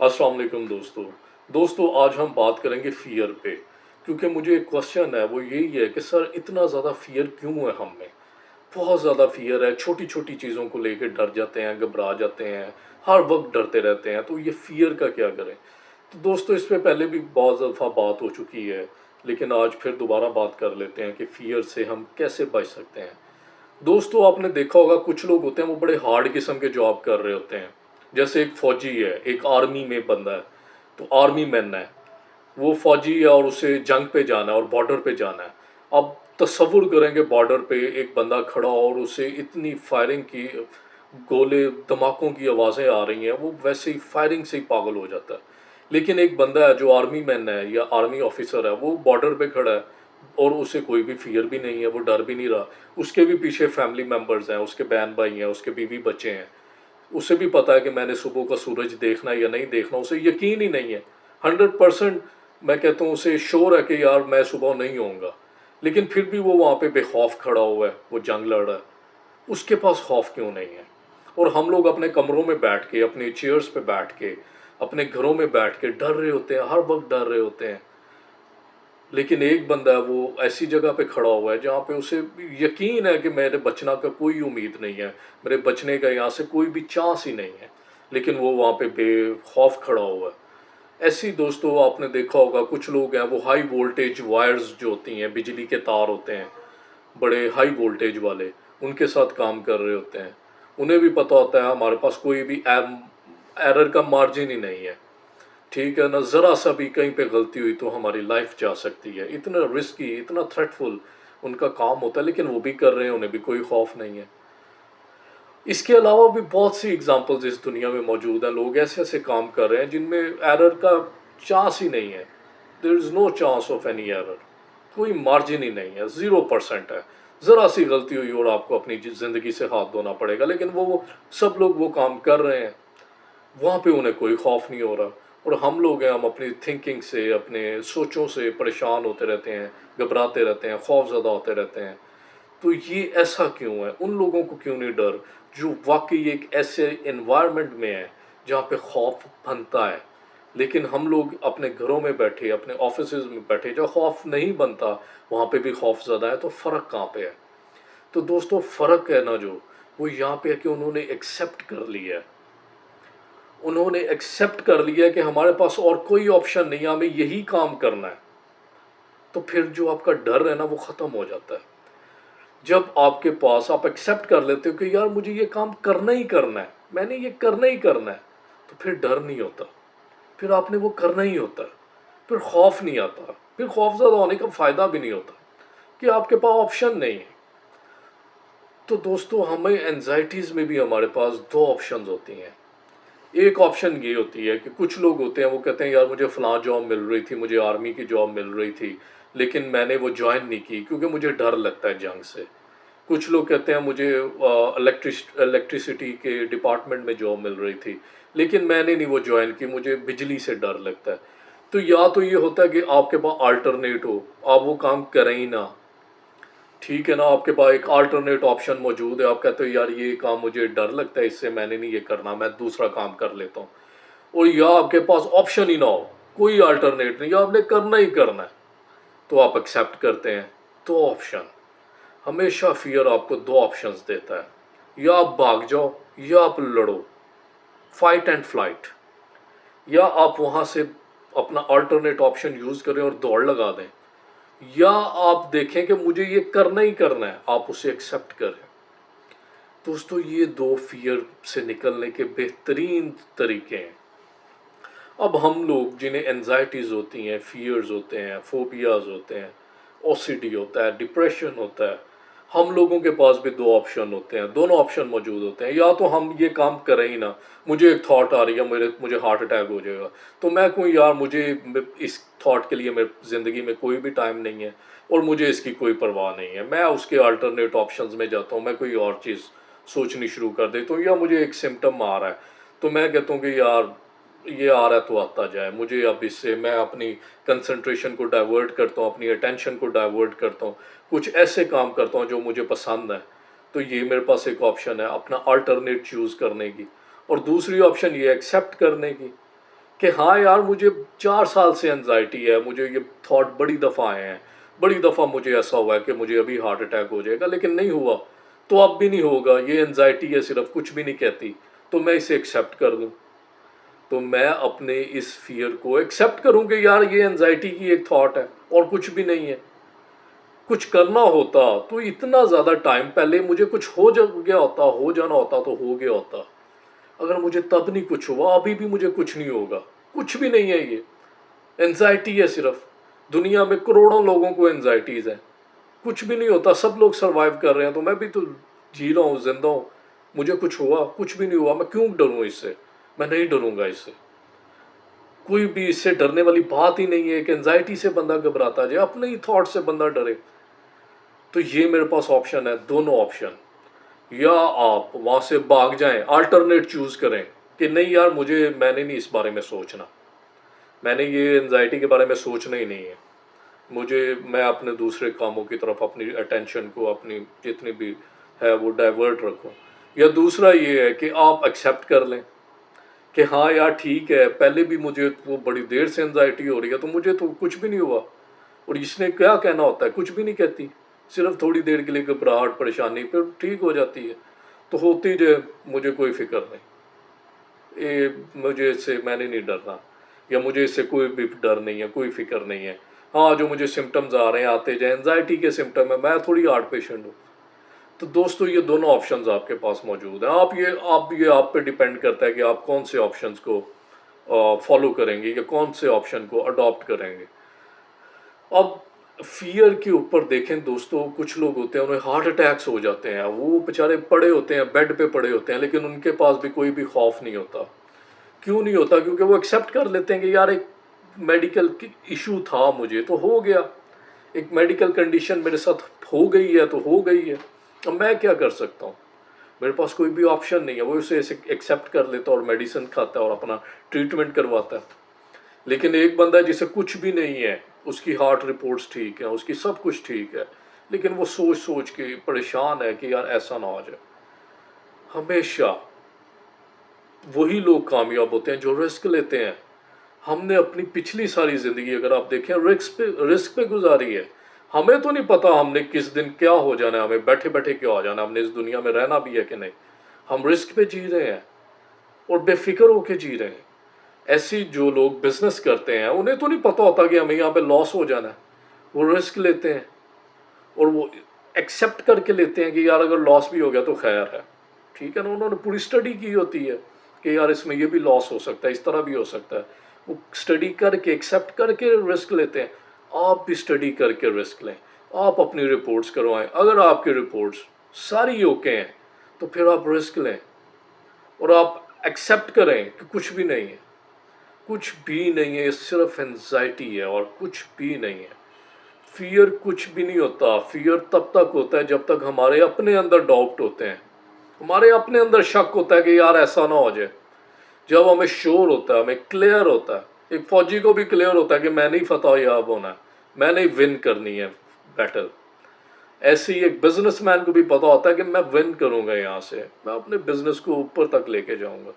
अस्सलाम वालेकुम दोस्तों आज हम बात करेंगे फ़ियर पे। क्योंकि मुझे एक क्वेश्चन है वो यही है कि सर इतना ज़्यादा फ़ियर क्यों है हम में। बहुत ज़्यादा फ़ियर है, छोटी छोटी चीज़ों को लेके डर जाते हैं, घबरा जाते हैं, हर वक्त डरते रहते हैं। तो ये फ़ियर का क्या करें। तो दोस्तों इस पे पहले भी बहुत दफ़ा बात हो चुकी है, लेकिन आज फिर दोबारा बात कर लेते हैं कि फ़ियर से हम कैसे बच सकते हैं। दोस्तों आपने देखा होगा कुछ लोग होते हैं वो बड़े हार्ड किस्म के जॉब कर रहे होते हैं। जैसे एक फ़ौजी है, एक आर्मी में बंदा है, तो आर्मी मैन है, वो फ़ौजी है और उसे जंग पे जाना है और बॉर्डर पे जाना है। अब तसव्वुर करेंगे बॉर्डर पे एक बंदा खड़ा और उसे इतनी फायरिंग की, गोले धमाकों की आवाज़ें आ रही हैं, वो वैसे ही फायरिंग से ही पागल हो जाता है। लेकिन एक बंदा है जो आर्मी मैन है या आर्मी ऑफिसर है, वो बॉर्डर पे खड़ा है और उसे कोई भी फ़ियर भी नहीं है, वो डर भी नहीं रहा। उसके भी पीछे फैमिली मेंबर्स हैं, उसके बहन भाई हैं, उसके बीवी बच्चे हैं। उसे भी पता है कि मैंने सुबह का सूरज देखना है या नहीं देखना, उसे यकीन ही नहीं है। 100% मैं कहता हूँ उसे श्योर है कि यार मैं सुबह नहीं होऊंगा। लेकिन फिर भी वो वहाँ पे बेखौफ खड़ा हुआ है, वो जंग लड़ रहा है। उसके पास खौफ क्यों नहीं है। और हम लोग अपने कमरों में बैठ के, अपने चेयर्स पे बैठ के, अपने घरों में बैठ के डर रहे होते हैं, हर वक्त डर रहे होते हैं। लेकिन एक बंदा है वो ऐसी जगह पे खड़ा हुआ है जहाँ पे उसे यकीन है कि मेरे बचना का कोई उम्मीद नहीं है, मेरे बचने का यहाँ से कोई भी चांस ही नहीं है। लेकिन वो वहाँ पे बेखौफ खड़ा हुआ है। ऐसे ही दोस्तों आपने देखा होगा कुछ लोग हैं वो हाई वोल्टेज वायर्स जो होती हैं, बिजली के तार होते हैं बड़े हाई वोल्टेज वाले, उनके साथ काम कर रहे होते हैं। उन्हें भी पता होता है हमारे पास कोई भी एरर का मार्जिन ही नहीं है। ठीक है ना, ज़रा सा भी कहीं पे गलती हुई तो हमारी लाइफ जा सकती है। इतना रिस्की, इतना थ्रेटफुल उनका काम होता है, लेकिन वो भी कर रहे हैं, उन्हें भी कोई खौफ नहीं है। इसके अलावा भी बहुत सी एग्जांपल्स इस दुनिया में मौजूद हैं। लोग ऐसे ऐसे काम कर रहे हैं जिनमें एरर का चांस ही नहीं है। There is no chance of any error. कोई मार्जिन ही नहीं है, 0% है। ज़रा सी गलती हुई और आपको अपनी ज़िंदगी से हाथ धोना पड़ेगा। लेकिन वो सब लोग वो काम कर रहे हैं, वहाँ पे उन्हें कोई खौफ नहीं हो रहा। और हम लोग हैं, हम अपनी थिंकिंग से, अपने सोचों से परेशान होते रहते हैं, घबराते रहते हैं, खौफज़दा होते रहते हैं। तो ये ऐसा क्यों है। उन लोगों को क्यों नहीं डर जो वाकई एक ऐसे एनवायरनमेंट में है जहाँ पे खौफ बनता है। लेकिन हम लोग अपने घरों में बैठे, अपने ऑफिसेज में बैठे, जो खौफ नहीं बनता वहाँ पे भी खौफ ज़्यादा है। तो फ़र्क कहाँ पे है। तो दोस्तों फ़र्क है ना जो, वो यहाँ पे है कि उन्होंने एक्सेप्ट कर लिया है। उन्होंने एक्सेप्ट कर लिया है कि हमारे पास और कोई ऑप्शन नहीं है, हमें यही काम करना है। तो फिर जो आपका डर है ना वो ख़त्म हो जाता है। जब आपके पास आप एक्सेप्ट कर लेते हो कि यार मुझे ये काम करना ही करना है, मैंने ये करना ही करना है, तो फिर डर नहीं होता। फिर आपने वो करना ही होता है। फिर खौफ नहीं आता। फिर खौफ ज़्यादा होने का फ़ायदा भी नहीं होता कि आपके पास ऑप्शन नहीं है। तो दोस्तों हमें एनजाइटीज़ में भी हमारे पास दो ऑप्शंस होती हैं। एक ऑप्शन ये होती है कि कुछ लोग होते हैं वो कहते हैं यार मुझे फ़लाँ जॉब मिल रही थी, मुझे आर्मी की जॉब मिल रही थी, लेकिन मैंने वो ज्वाइन नहीं की क्योंकि मुझे डर लगता है जंग से। कुछ लोग कहते हैं मुझे इलेक्ट्रिसिटी के डिपार्टमेंट में जॉब मिल रही थी, लेकिन मैंने नहीं वो ज्वाइन की, मुझे बिजली से डर लगता है। तो या तो ये होता है कि आपके पास अल्टरनेट हो, आप वो काम करें ही ना। ठीक है ना, आपके पास एक अल्टरनेट ऑप्शन मौजूद है, आप कहते हो यार ये काम मुझे डर लगता है, इससे मैंने नहीं ये करना, मैं दूसरा काम कर लेता हूँ। और या आपके पास ऑप्शन ही ना हो, कोई अल्टरनेट नहीं, आपने करना ही करना है, तो आप एक्सेप्ट करते हैं। दो ऑप्शन, हमेशा फियर आपको दो ऑप्शंस देता है। या आप भाग जाओ या आप लड़ो, फाइट एंड फ्लाइट। या आप वहाँ से अपना अल्टरनेट ऑप्शन यूज़ करें और दौड़ लगा दें, या आप देखें कि मुझे ये करना ही करना है, आप उसे एक्सेप्ट करें। दोस्तों ये दो फियर से निकलने के बेहतरीन तरीके हैं। अब हम लोग जिन्हें एनजाइटीज़ होती हैं, फियर्स होते हैं, फोबियाज़ होते हैं, ओसीडी होता है, डिप्रेशन होता है, हम लोगों के पास भी दो ऑप्शन होते हैं, दोनों ऑप्शन मौजूद होते हैं। या तो हम ये काम करें ही ना, मुझे एक थॉट आ रही है मुझे हार्ट अटैक हो जाएगा, तो मैं कहूँ यार मुझे इस थॉट के लिए मेरी ज़िंदगी में कोई भी टाइम नहीं है और मुझे इसकी कोई परवाह नहीं है, मैं उसके अल्टरनेट ऑप्शंस में जाता हूँ, मैं कोई और चीज़ सोचनी शुरू कर देता हूँ। या मुझे एक सिम्टम आ रहा है तो मैं कहता हूँ कि यार ये आ रहा है तो आता जाए, मुझे अब इससे मैं अपनी कंसंट्रेशन को डाइवर्ट करता हूँ, अपनी अटेंशन को डाइवर्ट करता हूँ, कुछ ऐसे काम करता हूँ जो मुझे पसंद है। तो ये मेरे पास एक ऑप्शन है अपना अल्टरनेट चूज़ करने की। और दूसरी ऑप्शन ये एक्सेप्ट करने की کہ ہاں یار مجھے 4 سال سے انزائٹی ہے، مجھے یہ تھاٹ بڑی دفعہ آئے ہیں، بڑی دفعہ مجھے ایسا ہوا ہے کہ مجھے ابھی ہارٹ اٹیک ہو جائے گا، لیکن نہیں ہوا، تو اب بھی نہیں ہوگا، یہ انزائٹی ہے صرف، کچھ بھی نہیں کہتی، تو میں اسے ایکسیپٹ کر لوں. تو میں اپنے اس فیئر کو ایکسیپٹ کروں کہ یار یہ انزائٹی کی ایک تھاٹ ہے اور کچھ بھی نہیں ہے. کچھ کرنا ہوتا تو اتنا زیادہ ٹائم پہلے مجھے کچھ گیا ہوتا، ہو جانا ہوتا تو ہو گیا ہوتا. اگر مجھے تب نہیں کچھ ہوا، ابھی بھی مجھے کچھ نہیں ہوگا. کچھ بھی نہیں ہے، یہ انزائٹی ہے صرف. دنیا میں کروڑوں لوگوں کو انزائٹیز ہیں، کچھ بھی نہیں ہوتا، سب لوگ سروائیو کر رہے ہیں، تو میں بھی تو جی رہا ہوں، زندہ ہوں. مجھے کچھ ہوا، کچھ بھی نہیں ہوا، میں کیوں ڈروں اس سے؟ میں نہیں ڈروں گا اس سے. کوئی بھی اس سے ڈرنے والی بات ہی نہیں ہے کہ انزائٹی سے بندہ گھبراتا جائے، اپنے ہی تھاٹ سے بندہ ڈرے. تو یہ میرے پاس آپشن ہے، دونوں آپشن. یا آپ وہاں سے بھاگ جائیں، آلٹرنیٹ چوز کریں کہ نہیں یار میں نے نہیں اس بارے میں سوچنا، میں نے یہ انزائٹی کے بارے میں سوچنا ہی نہیں ہے، میں اپنے دوسرے کاموں کی طرف اپنی اٹینشن کو، اپنی جتنی بھی ہے وہ ڈائیورٹ رکھوں. یا دوسرا یہ ہے کہ آپ ایکسیپٹ کر لیں کہ ہاں یار ٹھیک ہے، پہلے بھی مجھے وہ بڑی دیر سے انزائٹی ہو رہی ہے، تو مجھے تو کچھ بھی نہیں ہوا. اور اس نے کیا کہنا ہوتا ہے، کچھ بھی نہیں کہتی، صرف تھوڑی دیر کے لیے گھبراہٹ، پریشانی، پھر ٹھیک ہو جاتی ہے. تو ہوتی جو مجھے کوئی فکر نہیں، مجھے اس سے میں نے نہیں ڈرنا، یا مجھے اس سے کوئی بھی ڈر نہیں ہے، کوئی فکر نہیں ہے. ہاں جو مجھے سمٹمز آ رہے ہیں آتے جائیں، انزائٹی کے سمٹم ہے، میں تھوڑی ہارٹ پیشنٹ ہوں. تو دوستو یہ دونوں آپشنز آپ کے پاس موجود ہیں. آپ پہ ڈیپینڈ کرتا ہے کہ آپ کون سے آپشنز کو فالو کریں گے یا کون سے آپشن کو اڈاپٹ کریں گے. اب فیئر کے اوپر دیکھیں دوستو، کچھ لوگ ہوتے ہیں انہیں ہارٹ اٹیکس ہو جاتے ہیں، وہ بیچارے پڑے ہوتے ہیں، بیڈ پہ پڑے ہوتے ہیں، لیکن ان کے پاس بھی کوئی بھی خوف نہیں ہوتا. کیوں نہیں ہوتا؟ کیونکہ وہ ایکسیپٹ کر لیتے ہیں کہ یار ایک میڈیکل ایشو تھا، مجھے تو ہو گیا، ایک میڈیکل کنڈیشن میرے ساتھ ہو گئی ہے تو ہو گئی ہے، اب میں کیا کر سکتا ہوں؟ میرے پاس کوئی بھی آپشن نہیں ہے. وہ اسے ایکسیپٹ کر لیتا اور میڈیسن کھاتا ہے اور اپنا ٹریٹمنٹ کرواتا ہے. لیکن ایک بندہ جسے کچھ بھی نہیں ہے، اس کی ہارٹ رپورٹس ٹھیک ہیں، اس کی سب کچھ ٹھیک ہے، لیکن وہ سوچ سوچ کے پریشان ہے کہ یار ایسا نہ ہو جائے. ہمیشہ وہی لوگ کامیاب ہوتے ہیں جو رسک لیتے ہیں. ہم نے اپنی پچھلی ساری زندگی اگر آپ دیکھیں رسک پہ گزاری ہے. ہمیں تو نہیں پتا ہم نے کس دن کیا ہو جانا ہے، ہمیں بیٹھے بیٹھے کیا ہو جانا ہے، ہم نے اس دنیا میں رہنا بھی ہے کہ نہیں. ہم رسک پہ جی رہے ہیں اور بے فکر ہو کے جی رہے ہیں. ایسی جو لوگ بزنس کرتے ہیں انہیں تو نہیں پتا ہوتا کہ ہمیں یہاں پہ لاس ہو جانا ہے، وہ رسک لیتے ہیں اور وہ ایکسیپٹ کر کے لیتے ہیں کہ یار اگر لاس بھی ہو گیا تو خیر ہے، ٹھیک ہے نا. انہوں نے پوری اسٹڈی کی ہوتی ہے کہ یار اس میں یہ بھی لاس ہو سکتا ہے، اس طرح بھی ہو سکتا ہے. وہ اسٹڈی کر کے ایکسیپٹ کر کے رسک لیتے ہیں. آپ بھی اسٹڈی کر کے رسک لیں، آپ اپنی رپورٹس کروائیں. اگر آپ کی رپورٹس ساری اوکے ہیں تو پھر آپ رسک لیں اور آپ ایکسیپٹ کریں کہ کچھ بھی نہیں ہے، کچھ بھی نہیں ہے، صرف انزائٹی ہے اور کچھ بھی نہیں ہے. فیئر کچھ بھی نہیں ہوتا. فیئر تب تک ہوتا ہے جب تک ہمارے اپنے اندر ڈاؤٹ ہوتے ہیں، ہمارے اپنے اندر شک ہوتا ہے کہ یار ایسا نہ ہو جائے. جب ہمیں شور ہوتا ہے، ہمیں کلیئر ہوتا ہے. ایک فوجی کو بھی کلیئر ہوتا ہے کہ میں نہیں فتح یاب ہونا ہے، میں نہیں ون کرنی ہے بیٹل. ایسے ہی ایک بزنس مین کو بھی پتا ہوتا ہے کہ میں ون کروں گا، یہاں سے میں اپنے بزنس کو اوپر تک لے کے جاؤں گا.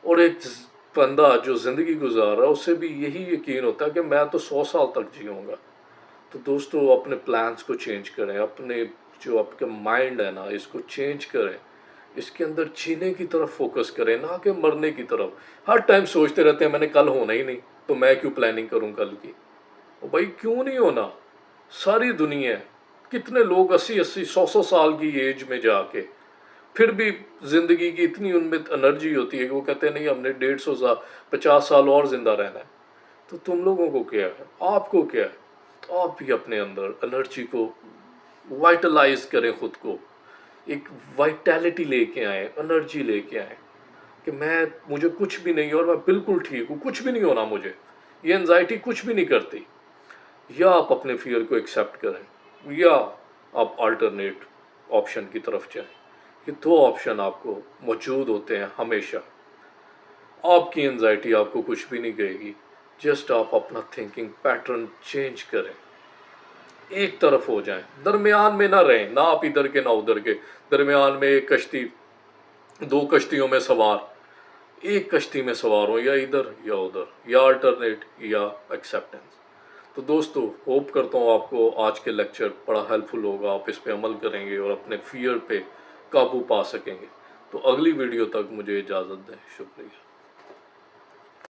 اور ایک بندہ جو زندگی گزار رہا ہے اسے بھی یہی یقین ہوتا ہے کہ میں تو 100 سال تک جیوں گا. تو دوستو اپنے پلانس کو چینج کریں، اپنے جو آپ کا مائنڈ ہے نا اس کو چینج کریں، اس کے اندر جینے کی طرف فوکس کریں، نہ کہ مرنے کی طرف. ہر ٹائم سوچتے رہتے ہیں میں نے کل ہونا ہی نہیں تو میں کیوں پلاننگ کروں کل کی. بھائی کیوں نہیں ہونا؟ ساری دنیا ہے، کتنے لوگ 80 80 100 100 سال کی ایج میں جا کے پھر بھی زندگی کی اتنی ان میں انرجی ہوتی ہے کہ وہ کہتے ہیں نہیں ہم نے 150 50 سال اور زندہ رہنا ہے. تو تم لوگوں کو کیا ہے؟ آپ کو کیا ہے؟ آپ بھی اپنے اندر انرجی کو وائٹلائز کریں، خود کو ایک وائٹیلٹی لے کے آئیں، انرجی لے کے آئیں کہ مجھے کچھ بھی نہیں اور میں بالکل ٹھیک ہوں، کچھ بھی نہیں ہونا مجھے، یہ انزائٹی کچھ بھی نہیں کرتی. یا آپ اپنے فیئر کو ایکسیپٹ کریں یا آپ آلٹرنیٹ آپشن کی طرف جائیں. یہ دو آپشن آپ کو موجود ہوتے ہیں ہمیشہ. آپ کی انزائٹی آپ کو کچھ بھی نہیں کہے گی. جسٹ آپ اپنا تھنکنگ پیٹرن چینج کریں، ایک طرف ہو جائیں، درمیان میں نہ رہیں، نہ آپ ادھر کے نہ ادھر کے. درمیان میں ایک کشتی، دو کشتیوں میں سوار، ایک کشتی میں سوار ہوں، یا ادھر یا ادھر، یا الٹرنیٹ یا ایکسیپٹنس۔ تو دوستو، ہوپ کرتا ہوں آپ کو آج کے لیکچر بڑا ہیلپ فل ہوگا، آپ اس پہ عمل کریں گے اور اپنے فیئر پہ قابو پا سکیں گے۔ تو اگلی ویڈیو تک مجھے اجازت دیں، شکریہ۔